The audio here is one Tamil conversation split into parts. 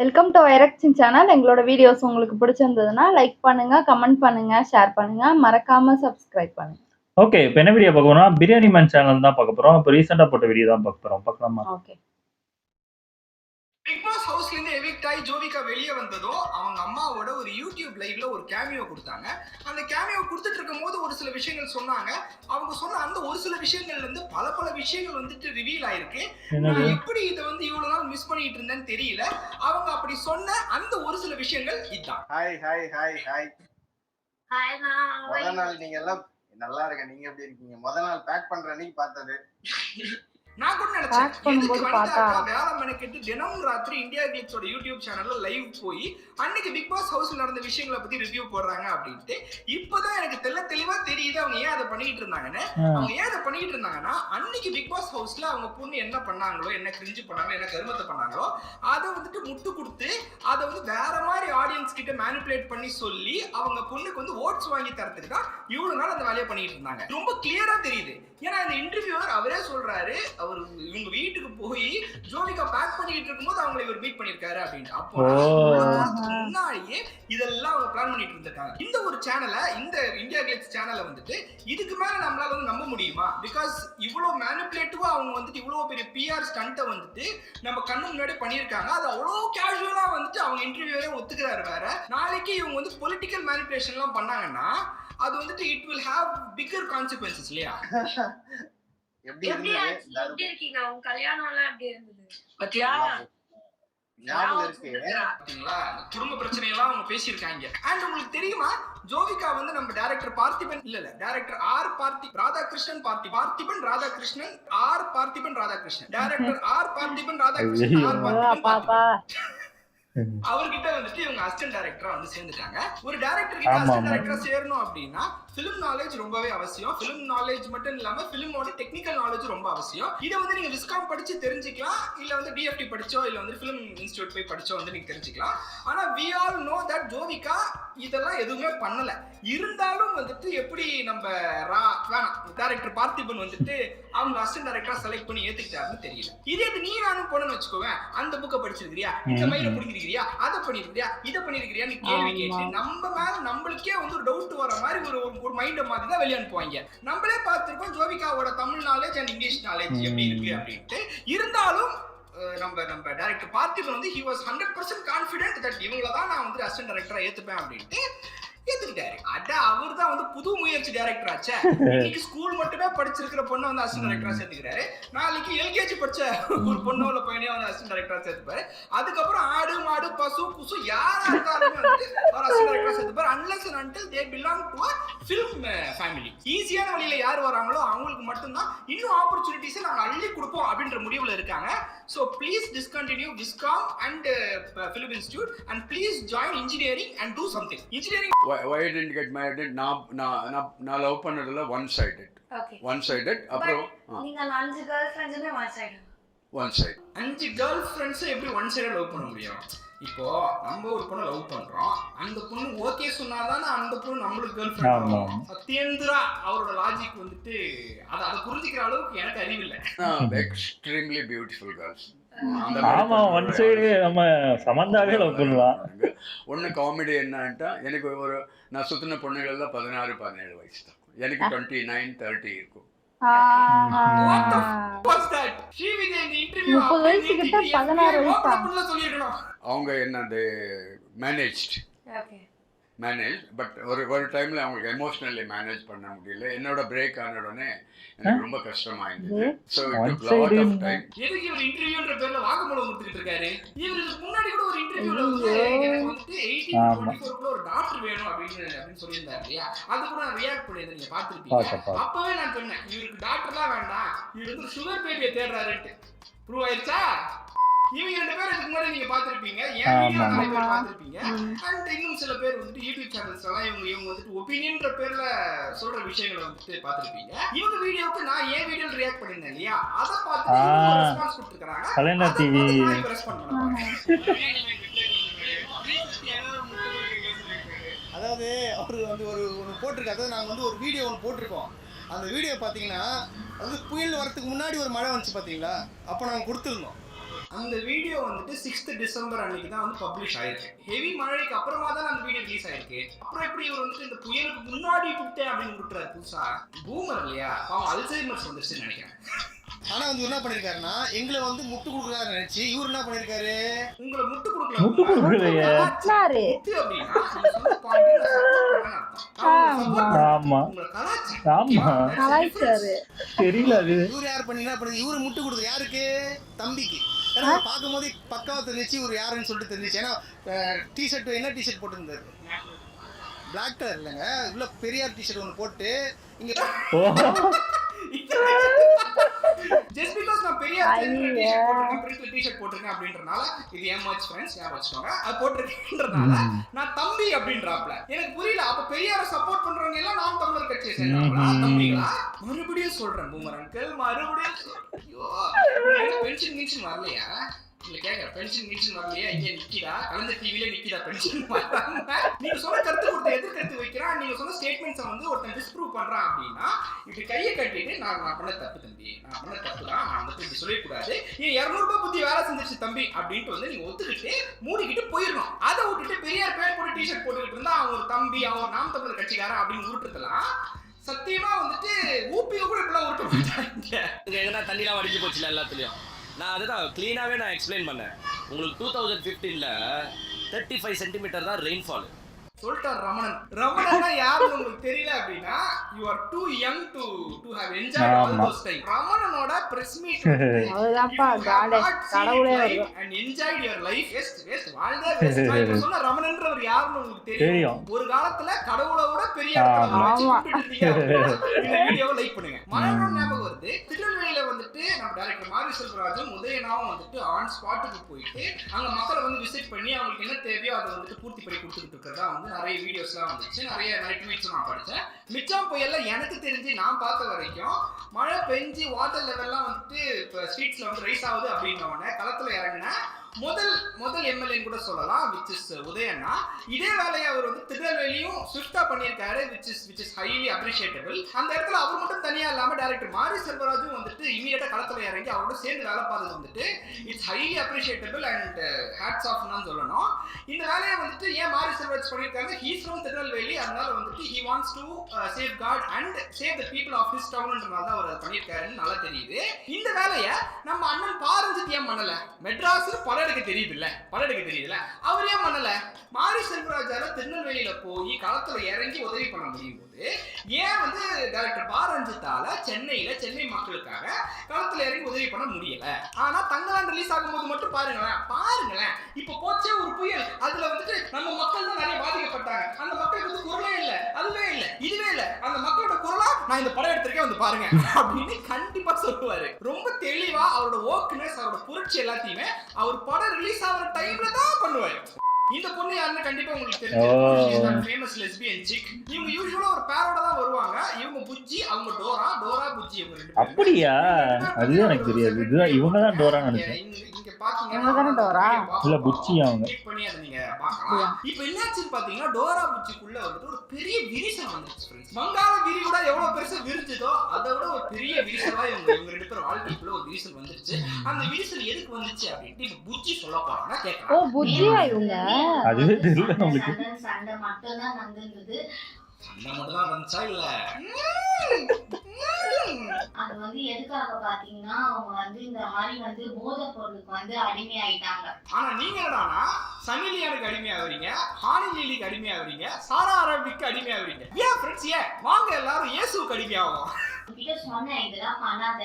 வெல்கம் டு ஐரக்சின் சேனல். எங்களோட வீடியோஸ் உங்களுக்கு பிடிச்சிருந்ததுன்னா லைக் பண்ணுங்க, கமெண்ட் பண்ணுங்க, ஷேர் பண்ணுங்க, மறக்காம சப்ஸ்கிரைப் பண்ணுங்க. ஓகே, இப்போ என்ன வீடியோ பார்க்க போறோம்னா பிரியாணி மேன் சேனல் தான் பார்க்க போறோம். இப்போ ரீசெண்டா போட்ட வீடியோ தான் பார்க்க போறோம். பார்க்கலாமா? ஓகே. பிக் பாஸ் ஹவுஸ்ல இருந்து எவிக்ட் ஆகி ஜோவிகா வெளியே வந்ததும் அவங்க அம்மாவோட ஒரு யூடியூப் லைவ்ல ஒரு கேமியோ கொடுத்தாங்க. அந்த கேமியோ கொடுத்துட்டு இருக்கும் போது ஒரு சில விஷயங்கள் சொன்னாங்க. அவங்க சொன்ன அந்த ஒரு சில விஷயங்கள்ல இருந்து பல விஷயங்கள் வந்துட்டு ரிவீல் ஆயிருக்கு. நான் எப்படி இதை வந்து இவ்வளவு நாள் மிஸ் பண்ணிட்டு இருந்தேன்னு தெரியல. அவங்க அப்படி சொன்ன அந்த ஒரு சில விஷயங்கள் இதுதான். Hi hi hi hi hi முத நாள் நீங்க எல்லாம் நல்லா இருக்க. நீங்க எப்படி இருக்கீங்க? முத நாள் பேக் பண்ற அன்னைக்கு பார்த்தது. நான் கூட நினைச்சேன் வேலை மெனக்கெட்டு தினமும் ராத்திரி இந்தியா கிளிக்ஸோட யூடியூப் சேனல்ல லைவ் போய் அன்னைக்கு பிக் பாஸ் ஹவுஸ்ல நடந்த விஷயங்களை பத்தி ரிவ்யூ போடுறாங்க அப்படின்ட்டு. இப்பதான் எனக்கு தெளிவா தெரியுது அவங்க ஏன் அதை பண்ணிட்டு இருந்தாங்கன்னு. அவங்க ஏன் அதை பண்ணிட்டு இருந்தாங்கன்னா, அன்னைக்கு பிக் பாஸ் ஹவுஸ்ல அவங்க பொண்ணு என்ன பண்ணாங்களோ, என்ன கிரிஞ்சு பண்ணாங்களோ, என்ன கருமத்தை பண்ணாங்களோ, அதை வந்துட்டு முட்டு கொடுத்து அதை வந்து வேற மாதிரி ஆடியன்ஸ் கிட்ட மேனிபுலேட் பண்ணி சொல்லி அவங்க பொண்ணுக்கு வந்து ஓட்ஸ் வாங்கி தரத்துக்கு தான் இவ்வளவு நாள் அந்த வேலையை பண்ணிட்டு இருந்தாங்க. ரொம்ப கிளியரா தெரியுது. ஏன்னா இந்த இன்டர்வியூவர் அவரே சொல்றாரு, அவர் இவங்க வீட்டுக்கு போய் ஜோவிகா பேக் பண்ணிட்டு இருக்கும்போது அவங்களை இவர் மீட் பண்ணிருக்காரு அப்படின்னு. அப்போ முன்னாடியே இதெல்லாம் அவங்க பிளான் பண்ணிட்டு இருந்திருக்காங்க. இந்த ஒரு சேனலை, இந்த இந்தியா கிளிக்ஸ் சேனலை வந்துட்டு இதுக்கு மேல நம்மளால வந்து நம்ப முடியுமா? பிகாஸ் இவ்வளவு மேனிபுலேட்டிவா அவங்க வந்துட்டு இவ்வளவு பெரிய பிஆர் ஸ்டண்ட்டை வந்துட்டு நம்ம கண்ணு முன்னாடி பண்ணியிருக்காங்க. அது அவ்வளோ கேஷுவலா வந்துட்டு அவங்க இன்டர்வியூவரே ஒத்துக்கிறாரு. வேற நாளைக்கு இவங்க வந்து பொலிட்டிக்கல் மேனிபுலேஷன் எல்லாம் பண்ணாங்கன்னா அது வந்துட்டு it will have bigger consequences இல்லையா? எப்படி இருக்கீங்க? உங்க கல்யாணம் எல்லாம் எப்படி இருந்தது? பத்தியா ஞாபகம் இருக்கு. பாத்தீங்களா, குடும்ப பிரச்சனை எல்லாம் அவங்க பேசியிருக்காங்க. அண்ட் உங்களுக்கு தெரியுமா, ஜோவிகா வந்து நம்ம டைரக்டர் பார்த்திபன் இல்ல director R Radhakrishnan Parthiban Radhakrishnan director R Parthiban Radhakrishnan அவர்கிட்ட வந்துட்டு இவங்க அசிஸ்டன்ட் டைரக்டரா வந்து சேர்ந்துட்டாங்க. ஒரு டைரக்டர் கிட்ட அசிஸ்டன்ட் டைரக்டரா சேரணும் அப்படின்னா ஃபிலிம் நாலேஜ் ரொம்பவே அவசியம். ஃபிலிம் நாலேஜ் மட்டும் இல்லாம ஃபிலிமோட டெக்னிக்கல் நாலேஜ் ரொம்ப அவசியம். இதை வந்து நீங்க விஸ்காம் படிச்சு தெரிஞ்சுக்கலாம், இல்ல வந்து டிஎஃப்டி படிச்சோ இல்ல வந்து ஃபிலிம் இன்ஸ்டிடியூட் போய் படிச்சோ வந்து நீங்க தெரிஞ்சுக்கலாம். ஆனா we all know that Jovika இதெல்லாம் எதுவுமே பண்ணல. இருந்தாலும் வந்துட்டு எப்படி நம்ம டைரக்டர் பார்த்திபன் வந்துட்டு அவங்க அசிஸ்டன்ட் டைரக்டரா செலக்ட் பண்ணி ஏத்துக்கிட்டாருன்னு தெரியல. இதே நீ நானும் போனன்னு வச்சுக்கோவேன், அந்த புக்கை படிச்சிருக்கிறியா, இந்த மைல புடிங்கிருக்கிறியா, அதை பண்ணிருக்கிறியா, இதை பண்ணிருக்கிறியான்னு கேள்வி கேட்டு நம்ம மேல நம்மளுக்கே வந்து ஒரு டவுட் வர மாதிரி ஒரு மைண்ட் மாதிரி தான் வெளியே அனுப்புவாங்க. நம்மளே பார்த்திருக்கோம் ஜோவிகாவோட Tamil knowledge and English knowledge எப்படி இருக்கு அப்படின்ட்டு. இருந்தாலும் நம்ம டைரக்டர் பார்த்திபன் வந்து he was 100% confident that இவங்கள தான் நான் வந்து அசிஸ்டன்ட் டைரக்டரா ஏத்துப்பேன் அப்படின்ட்டு ஏத்துக்கிட்டாரு. அவர் தான் வந்து புது முயற்சி டைரக்டர் ஆச்சே. இன்னைக்கு ஸ்கூல் மட்டுமே படிச்சிருக்கிற பொண்ணை வந்து அசிஸ்டன்ட் டைரக்டரா சேர்த்துக்கிறாரு. நாளைக்கு எல்கேஜி படிச்ச ஒரு பொண்ணோட பையனே வந்து அசிஸ்டன்ட் டைரக்டரா சேர்த்துப்பாரு. அதுக்கப்புறம் ஆடு மாடு பசு குசு யாரா இருந்தாலுமே வந்து அவர் அசிஸ்டன்ட் டைரக்டரா சேர்த்துப்பாரு. unless and until they belong to a film family. ஈஸியான வழியில யார் வராங்களோ அவங்களுக்கு மட்டும்தான் இன்னும் ஆப்பர்ச்சுனிட்டிஸை நாங்கள் அள்ளி கொடுப்போம் அப்படின்ற முடிவுல இருக்காங்க. So please discontinue Viscom and Film Institute and please join engineering and do something. Engineering. Why I didn't get married? நான் லவ் பண்ணதுல one sided. அப்புறம் நீங்க 5 கேர்ள் ஃப்ரெண்ட்ஸ்மே one side. 5 கேர்ள் ஃப்ரெண்ட்ஸ் எப்படி ஒன் சைடா லவ் பண்ண முடியும்? இப்போ நம்ம ஒரு பொண்ணை லவ் பண்றோம், அந்த பொண்ணு ஓகே சொன்னாதானே அந்த பொண்ணு நம்மளுக்கு கேர்ள் ஃப்ரெண்ட். சத்யேந்திரா அவரோட லாஜிக் வந்துட்டு அதை புரிஞ்சுக்கிற அளவுக்கு எனக்கு அறிவில்லை. Extremely beautiful girls. One side நம்ம சமந்தாவே லவ் பண்ணலாம். ஒன்று காமெடி என்னன்ட்டா, எனக்கு நான் சுத்தின பொண்ணுகள் எல்லாம் 16-17 வயசு தான். எனக்கு 29-30 இருக்கும். அவங்க என்னது மேனேஜ் பட் ஒரு டைம்ல அவங்களுக்கு எமோஷனலி மேனேஜ் பண்ண முடியல. என்னோட பிரேக் ஆன உடனே எனக்கு ரொம்ப கஷ்டமா இருந்தது. So it took lot of time. எதுக்கு இவர் இன்டர்வியூன்ற பேர்ல வாக்குமூலம் கொடுத்துட்டு இருக்காரு? இவருக்கு முன்னாடி கூட ஒரு இன்டர்வியூல வந்து எனக்கு வந்து 18-24 குள்ள ஒரு டாக்டர் வேணும் அப்படின்னு சொல்லியிருந்தாரு இல்லையா? அது கூட நான் ரியாக்ட் பண்ணிருந்தேன், நீங்க பார்த்திருப்பீங்க. அப்பவே நான் சொன்னேன் இவருக்கு டாக்டர்லாம் வேண்டாம், இவர் வந்து சுகர் பேபியை தேடுறாருன்ட்டு. ப்ரூவ் ஆயிடுச்சா? இவங்க 2 பேர் இதுக்கு முன்னாடி நீங்க பாத்திருப்பீங்க, என் வீடியோ நிறைய பேர் பாத்திருப்பீங்க. அண்ட் இன்னும் சில பேர் வந்துட்டு யூடியூப் சேனல்ஸ் எல்லாம் இவங்க வந்துட்டு ஒப்பீனியன்ற பேர்ல சொல்ற விஷயங்களை வந்துட்டு பாத்திருப்பீங்க. இவங்க வீடியோக்கு நான் ஏன் வீடியோ ரியாக்ட் பண்ணிருந்தேன் இல்லையா, அதை பார்த்து ரெஸ்பான்ஸ் கொடுத்துருக்காங்க. கலைஞர் டிவி ரெஸ்பான்ஸ் பண்ணுவாங்க. அதாவது அவர் வந்து ஒரு போட்டிருக்காரு. நாங்கள் வந்து ஒரு வீடியோ ஒன்று போட்டிருக்கோம். அந்த வீடியோ பார்த்தீங்கன்னா அது புயல் வரதுக்கு முன்னாடி ஒரு மழை வந்துச்சு பார்த்தீங்களா, அப்போ நாங்கள் கொடுத்துருந்தோம். அந்த வீடியோ வந்துட்டு 6th டிசம்பர் அன்னைக்கு தான் வந்து பப்ளிஷ் ஆயிருக்கு. ஹெவி மழைக்கு அப்புறமா தான் அந்த வீடியோ ரிலீஸ் ஆயிருக்கு. அப்புறம் எப்படி இவர் வந்துட்டு இந்த புயலுக்கு முன்னாடி விட்டேன் அப்படின்னு விட்டுறாரு புதுசா? பூமர் இல்லையா, அவன் அல்சைமர்ஸ் வந்துச்சுன்னு நினைக்கிறேன். ஆனா வந்து என்ன பண்ணிருக்காருன்னா எங்களை வந்து முட்டு கொடுக்குறாரு நினைச்சு இவர் என்ன பண்ணிருக்காரு, உங்களை முட்டு முட்டு கொடுக்கலையே. கலாச்சாரு. முட்டு அப்படின்னா நீங்க சொன்ன point ல support பண்ணணும்னு அர்த்தம். அவங்க support ஆமா உங்களை கலாச்சி. ஆமா கலாய்ச்சாரு. தெரியல அது. இவர் யார் பண்ணி என்ன பண்ணுது, இவரு முட்டு கொடுக்குது யாருக்கு, தம்பிக்கு. ஏன்னா பார்க்கும் போது பக்காவா தெரிஞ்சிச்சு இவர் யாருன்னு சொல்லிட்டு தெரிஞ்சிச்சு. ஏன்னா டிஷர்ட் என்ன டிஷர்ட் போட்டுருந்தாரு, பிளாக் கலர் இல்லைங்க, இவ்வளோ பெரியார் டிஷர்ட் ஒன்று போட்டு இங்க Just because நான் பெரிய டிஷர்ட் போட்டிருக்கேன் அப்படின்றனால இது ஏமாச்சு ஃப்ரெண்ட்ஸ் ஞாபகம் வச்சுக்கோங்க. அது போட்டிருக்கேன்றனால நான் தம்பி அப்படின்றாப்ல. எனக்கு புரியல, அப்ப பெரியார சப்போர்ட் பண்றவங்க எல்லாம் நாம் தமிழர் கட்சியை சேர்ந்தவங்களா தம்பிகளா? மறுபடியும் சொல்றேன் பூமர் அங்கிள், மறுபடியும் ஐயோ பென்ஷன் வரலையா இல்ல கேட்க, பென்ஷன் வரலையா? இங்க நிக்கிறா கலந்த டிவில நிக்கிறா பென்ஷன் வராம. நீங்க சொன்ன கருத்து கொடுத்த எதிர்கருத்து வைக்கிறான், நீங்க சொன்ன ஸ்டேட்மெண்ட்ஸை வந்து ஒருத்தன் டிஸ்ப்ரூவ் பண்றான் அப்படின்னா இப்படி கையை கட்டிட்டு நான் பண்ண தப்பு தம்பி, நான் பண்ண தப்பு தான், நான் வந்து இப்படி சொல்லக்கூடாது, நீ 200 ரூபாய் புத்தி வேலை செஞ்சிருச்சு தம்பி அப்படின்ட்டு வந்து நீங்க ஒத்துக்கிட்டு மூடிக்கிட்டு போயிடணும். அதை விட்டுட்டு பெரியார் பேர் போட்டு டிஷர்ட் போட்டுக்கிட்டு இருந்தா அவன் ஒரு தம்பி, அவன் நாம் தமிழர் கட்சிக்காரன் அப்படின்னு உருட்டுக்கலாம். சத்தியமா வந்துட்டு ஊப்பிய கூட இப்பெல்லாம் உருட்ட மாட்டாங்க. எங்கன்னா தண்ணிலாம் வடிஞ்சு போச்சுல எல்லாத்துலயும். நான் அதுதான் க்ளீனாகவே நான் எக்ஸ்பிளைன் பண்ணேன். உங்களுக்கு 2015ல் 35 சென்டிமீட்டர் தான் ரெயின்ஃபால் சொல்லிட்டார் ரமணன். ரமணன்னா யாருன்னு உங்களுக்கு தெரியல அப்படின்னா you are too young to have enjoyed all those time. ரமணனோட பிரஸ் மீட் அதுதான்ப்பா கடவுளே வருது. and enjoyed your life waste வாழ்ந்தே waste. நான் சொன்ன ரமணன்றவர் யாருன்னு உங்களுக்கு தெரியும். ஒரு காலத்துல கடவுளோட பெரிய இடத்துல வச்சு கூப்பிட்டு இருந்தீங்க. இந்த வீடியோவை லைக் பண்ணுங்க. மரணம் ஞாபகம் வருது. திருநெல்வேலியில வந்துட்டு நம்ம டைரக்டர் மாரி செல்வராஜும் உதயனாவும் வந்துட்டு ஆன் ஸ்பாட்டுக்கு போயிட்டு அங்க மக்களை வந்து விசிட் பண்ணி அவங்களுக்கு என்ன தேவையோ அதை வந்துட்டு பூர்த்தி பண்ணி கொடுத்துட்டு இருக்கிறதா வந்து நிறைய வீடியோஸ்லாம் வந்துச்சு, நிறைய ட்வீட்ஸ் நான் படித்தேன். மிச்சம் புயல்ல எனக்கு தெரிஞ்சு நான் பார்த்த வரைக்கும் மழை பெஞ்சு வாட்டர் லெவல்லாம் வந்துட்டு இப்போ ஸ்ட்ரீட்ஸ்ல வந்து ரைஸ் ஆகுது அப்படின்னோடனே களத்துல இறங்கின முதல் எம்எல்ஏன்னு கூட சொல்லலாம், விச் இஸ் உதயண்ணா. இதே வேலையை அவர் வந்து திருநெல்வேலியும் ஸ்விஃப்டா பண்ணியிருக்காரு, விச் இஸ் ஹைலி அப்ரிஷியேட்டபிள். அந்த இடத்துல அவர் மட்டும் தனியா இல்லாம டைரக்டர் மாரி செல்வராஜும் வந்துட்டு இமீடியட்டா களத்துல இறங்கி அவரோட சேர்ந்து வேலை பார்த்தது வந்துட்டு it's highly appreciable and hats off தான் சொல்லணும். இந்த வேலையை வந்துட்டு ஏன் மாரி செல்வராஜ் பண்ணியிருக்காங்க, ஹீஸ் ஃப்ரம் திருநெல்வேலி, அதனால வந்துட்டு he wants to save god and save the people of his டவுன்ன்றனால தான் அவர் பண்ணியிருக்காருன்னு நல்லா தெரியுது. இந்த வேலையை நம்ம அண்ணன் பாரஞ்சித் ஏன் பண்ணல? மெட்ராஸ் படம் எடுக்க தெரியுதுல்ல, அவர் ஏன் பண்ணல? மாரி செல்வராஜால திருநெல்வேலியில போய் களத்துல இறங்கி உதவி பண்ண முடியும் போது ஏன் வந்து டைரக்டர் பாரஞ்சித்தால சென்னை மக்களுக்காக களத்துல இறங்கி உதவி பண்ண முடியல? ஆனா தங்கலான் ரிலீஸ் ஆகும்போது மட்டும் பாருங்களேன் இப்ப போச்சே ஒரு புயல், அதுல வந்துட்டு நம்ம மக்கள் தான் நிறைய பாதிக்கப்பட்டாங்க. அந்த மக்களுக்கு வந்து குரலே இல்ல, அதுவே இல்ல, இதுவே இல்ல, அந்த மக்களோட குரலா நான் இந்த படம் எடுத்திருக்கேன் வந்து பாருங்க அப்படின்னு கண்டிப்பா சொல்லுவாரு. ரொம்ப தெளிவா அவரோட ஓக்னஸ், அவரோட புரட்சி எல்லாத்தையுமே அவர் படம் ரிலீஸ் ஆகிற டைம்ல தான் பண்ணுவாரு. இந்த பொண்ணு யாருன்னு கண்டிப்பா உங்களுக்கு தெரியும், ஃபேமஸ் லெஸ்பியன் சிக். இவங்க யூசுவலா ஒரு பேரோட தான் வருவாங்க. இவங்க புஜ்ஜி, அவங்க டோரா புஜ்ஜி, இவங்க ரெண்டு பேரும். அப்படியா? அதுதான் எனக்கு தெரியாது. இதுதான் இவங்க தான் டோரா நினைச்சேன். இங்க பாத்தீங்கன்னா இவங்க தான டோரா? இல்ல புஜ்ஜி அவங்க. கிளிக் பண்ணி அதை நீங்க பார்க்கலாம். இப்போ என்னாச்சுன்னு பாத்தீங்கன்னா டோரா புஜ்ஜிக்குள்ள வந்துட்டு ஒரு பெரிய விரிசல் வந்துச்சு ஃப்ரெண்ட்ஸ். வங்காள விரிகுடா எவ்வளவு பெருசா விரிஞ்சதோ அதை விட ஒரு பெரிய விரிசலா இவங்க ரெண்டு பேரும் வாழ்க்கைக்குள்ள ஒரு விரிசல் வந்துருச்சு. அந்த விரிசல் எதுக்கு வந்துச்சு அப்படின்ட்டு இப்ப புஜ்ஜி சொல்ல போறாங்கன்னா கேட்கலாம். ஓ புஜ்ஜியா இவங்க? அதுவே தெரியல நம்மளுக்கு. சண்டை மட்டும் தான் வந்திருந்தது. சண்டை மட்டும் தான் வந்துச்சா இல்ல? அது வந்து எதுக்காக பாத்தீங்கன்னா அவங்க வந்து இந்த மாதிரி வந்து போதைப் பொருளுக்கு வந்து அடிமையாயிட்டாங்க. ஆனா நீங்க என்னடானா சன்னி லியோனுக்கு அடிமையாகிறீங்க, ஹானி லிலிக்கு அடிமையாகிறீங்க, சாரா அரபிக்கு அடிமையாகிறீங்க. ஏன் ஃப்ரெண்ட்ஸ்? ஏன் வாங்க எல்லாரும் இயேசுவுக்கு அடிமையாகும். கிட்ட சொன்னேன் இதெல்லாம் பண்ணாத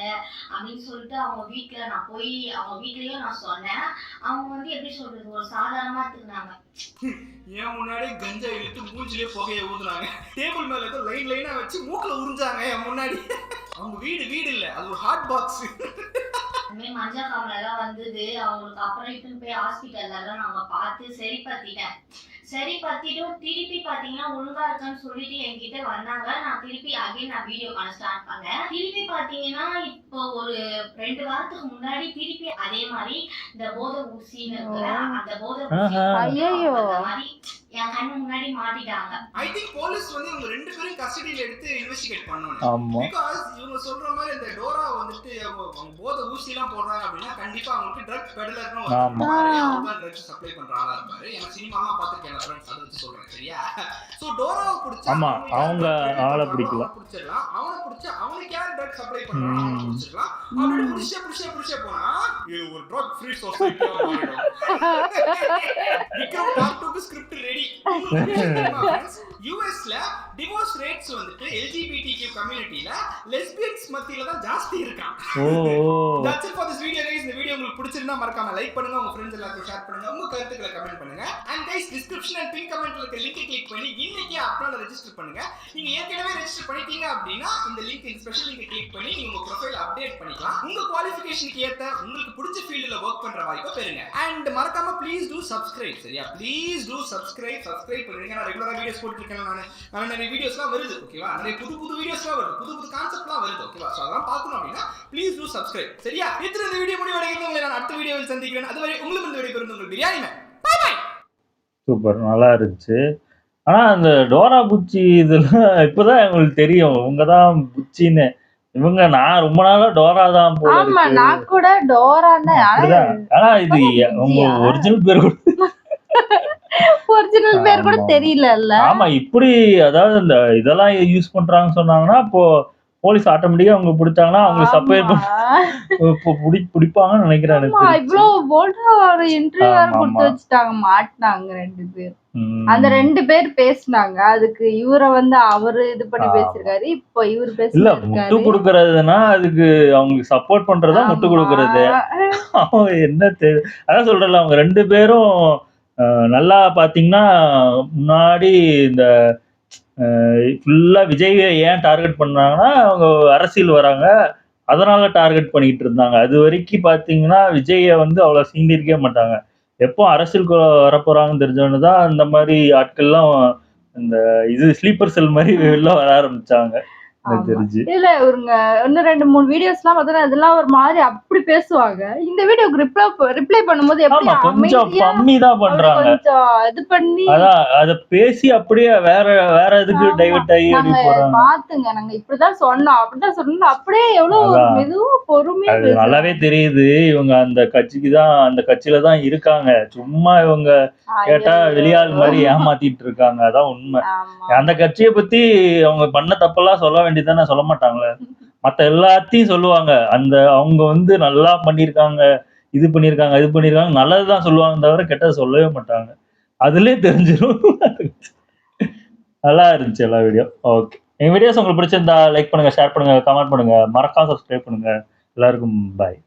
அப்படின்னு சொல்லிட்டு அவங்க வீட்டுல நான் போய் அவங்க வீட்லயும் நான் சொன்னேன். அவங்க வந்து எப்படி சொல்றது, ஒரு சாதாரணமா எடுத்துக்கினாங்க. ஏன் முன்னாடி கஞ்சா இழுத்து மூஞ்சிலே புகையை ஊதுனாங்க, டேபிள் மேல ஏதோ லைனா வச்சு மூக்குல உறிஞ்சாங்க என் முன்னாடி. அவங்க வீடு இல்ல, அது ஒரு ஹாட் பாக்ஸ். மஞ்சள் காமல எல்லாம் வந்தது. அவங்களுக்கு அப்புறம் இட்டுன்னு போய் ஹாஸ்பிட்டல்ல எல்லாம் நாங்க பார்த்து சரி பத்திட்டும் திருப்பி பாத்தீங்கன்னா ஒழுங்கா இருக்கான்னு சொல்லிட்டு என்கிட்ட வந்தாங்க. நான் திருப்பி நான் வீடியோ பண்ண ஸ்டார்ட் பண்ணேன். திருப்பி பாத்தீங்கன்னா இப்போ ஒரு 2 வாரத்துக்கு முன்னாடி திருப்பி அதே மாதிரி இந்த போதை ஊசின்னு இருக்குல்ல, அந்த போதை ஊசி ஐயோ அந்த மாதிரி என் கண்ணு முன்னாடி மாட்டிட்டாங்க. ஐ திங்க் போலீஸ் வந்து இவங்க 2 பேரும் கஸ்டடியில எடுத்து இன்வெஸ்டிகேட் பண்ணணும். ஆமா. பிகாஸ் இவங்க சொல்ற மாதிரி இந்த டோரா வந்துட்டு அவங்க போத ஊசிலாம் போடுறாங்க அப்படின்னா கண்டிப்பா அவங்களுக்கு ட்ரக் பெடலர்னு ஆமா. ஒரு ட்ரக்ஸ் சப்ளை பண்ற ஆளா இருப்பாரு. எனக்கு சினிமாலாம் பார்த்திருக்கேன் ஃப்ரெண்ட்ஸ், அதை வச்சு சொல்றேன் சரியா. சோ டோராவை பிடிச்சா ஆமா, அவங்க ஆளை பிடிக்கலாம். பிடிச்சிடலாம். அவனை பிடிச்சா அவனுக்கு யார் ட்ரக் சப்ளை பண்றாங்க அவனை பிடிச்சிடலாம். அப்படி புடிச்சே போனா இது ஒரு ட்ரக் ஃப்ரீ சொசைட்டியா மாறிடும். விக்ரம் பார்ட் 2 க்கு ஸ்கிரிப்ட் ரெடி. யுஎஸ்ல டிவோர்ஸ் ரேட்ஸ் வந்துட்டு LGBTQ கம்யூனிட்டில லெஸ்பியன்ஸ் மத்தியில தான் ஜாஸ்தி இருக்கான். ஓ That's it for this video guys. இந்த வீடியோ உங்களுக்கு பிடிச்சிருந்தா மறக்காம லைக் பண்ணுங்க, உங்க ஃப்ரெண்ட்ஸ் எல்லாருக்கும் ஷேர் பண்ணுங்க, உங்க கருத்துக்களை கமெண்ட் பண்ணுங்க. And guys description and pin comment ல இருக்க லிங்கை கிளிக் பண்ணி இன்னைக்கே அப்லோட் ரெஜிஸ்டர் பண்ணுங்க. நீங்க ஏற்கனவே ரெஜிஸ்டர் பண்ணிட்டீங்க அப்படினா இந்த லிங்க் இந்த ஸ்பெஷல் லிங்கை கிளிக் பண்ணி நீங்க உங்க ப்ரொஃபைல் அப்டேட் பண்ணிக்கலாம். உங்க குவாலிஃபிகேஷனுக்கு ஏத்த உங்களுக்கு பிடிச்ச ஃபீல்ட்ல வர்க் பண்ற வாய்ப்பை பெறுங்க. And மறக்காம ப்ளீஸ் do subscribe சரியா. ப்ளீஸ் do subscribe பண்ணுங்க. நான் ரெகுலரா வீடியோஸ் போட்டுட்டு இருக்கேன். நான் நிறைய வீடியோஸ்லாம் வருது ஓகேவா. நிறைய புது வீடியோஸ்லாம் வருது, புது கான்செப்ட்லாம் வருது ஓகேவா. சோ அதெல்லாம் பார்க்கணும் அப்படினா ப்ளீஸ் do subscribe சரியா. இத்தனை இந்த வீடியோ முடிவடைகிறது. உங்களை நான் அடுத்த வீடியோவில் சந்திக்கிறேன். அதுவரை உங்களுக்கு இந்த வீடியோ பெறும் உங்கள் biryani man. Bye bye. Super, நல்லா இருந்துச்சு. ஆனா அந்த டோரா புச்சி இதெல்லாம் இப்பதான் எங்களுக்கு தெரியும் இவங்க தான் புச்சின்னு. இவங்க நான் ரொம்ப நாளா டோரா தான் போல ஆமா, இருக்கு. நான் கூட டோரான்னு. அப்படிதான். ஆனா இது உங்க ஒரிஜினல் பேர் கூட ஒரிஜினல் பேர் கூட ஆமா. தெரியல. ஆமா, இப்படி அதாவது இந்த இதெல்லாம் யூஸ் பண்றாங்கன்னு சொன்னாங்கன்னா அப்போ போலீஸ் ஆட்டோமேட்டிக்கா அவங்க பிடிச்சாங்கன்னா அவங்க சப்போர்ட் பிடிப்பாங்கன்னு நினைக்கிறேன் எனக்கு தெரிஞ்சு. இவ்வளவு போல்டா ஒரு இன்டர்வியூ வேற ஆமா, கொடுத்து ஆமா. வச்சுட்டாங்க, மாட்டினாங்க 2 பேர். ம். அந்த 2 பேர் பேசினாங்க. அதுக்கு இவரை வந்து அவரு இது பண்ணி ஆமா. பேசிருக்காரு. இப்போ இவரு இல்ல, பேசிருக்காரு. முட்டு கொடுக்கறதுன்னா அதுக்கு அவங்களுக்கு சப்போர்ட் பண்றதா முட்டு கொடுக்கறது. அவங்க என்ன அதான் சொல்றல, அவங்க 2 பேரும் நல்லா பாத்தீங்கன்னா முன்னாடி இந்த ஃபுல்லா விஜயை ஏன் டார்கெட் பண்ணாங்கன்னா அவங்க அரசியல் வராங்க அதனால டார்கெட் பண்ணிட்டு இருந்தாங்க. அது வரைக்கும் பாத்தீங்கன்னா விஜயை வந்து அவ்வளவு சீண்டிருக்கவே மாட்டாங்க. எப்போ அரசியலுக்கு வரப்போறாங்கன்னு தெரிஞ்சவொன்னு தான் இந்த மாதிரி ஆட்கள்லாம் இந்த இது ஸ்லீப்பர் செல் மாதிரி எல்லாம் வர ஆரம்பிச்சாங்க எனக்கு தெரிஞ்சு. இல்ல இவங்க இன்னும் 2-3 வீடியோஸ்லாம் பார்த்தா இதெல்லாம் ஒரு மாதிரி அப்படி பேசுவாங்க. இந்த வீடியோக்கு ரிப்ளை பண்ணும்போது எப்படி ஆமா, கொஞ்சம் அமைதியா கம்மி தான் பண்றாங்க. கொஞ்சம் இது பண்ணி அதான் அத பேசி அப்படியே வேற இதுக்கு டைவர்ட் ஆகி அப்படி நாங்க போறாங்க. பாத்துங்க, நாங்க இப்படிதான் சொன்னோம் அப்படிதான் சொன்னோம், அப்படியே எவ்வளவு அதான். மெதுவா பொறுமையா அது நல்லாவே தெரியுது இவங்க அந்த கட்சியில தான் இருக்காங்க. சும்மா இவங்க கேட்டா வெளியாள் மாதிரி ஏமாத்திட்டு இருக்காங்க. அதான் உண்மை. அந்த கட்சியை பத்தி அவங்க பண்ண தப்பெல்லாம் சொல்ல வேண்டியதானே, சொல்ல மாட்டாங்களே. மத்த எல்லாத்தையும் சொல்லுவாங்க. அந்த அவங்க வந்து நல்லா பண்ணிருக்காங்க, இது பண்ணிருக்காங்க நல்லதுதான் சொல்லுவாங்க தவிர கெட்டது சொல்லவே மாட்டாங்க. அதுலயே தெரிஞ்சிடும். நல்லா இருந்துச்சு எல்லா வீடியோ. ஓகே, எங்க வீடியோஸ் உங்களுக்கு பிடிச்சிருந்தா லைக் பண்ணுங்க, ஷேர் பண்ணுங்க, கமெண்ட் பண்ணுங்க, மறக்காம சப்ஸ்கிரைப் பண்ணுங்க. எல்லாருக்கும் பாய்.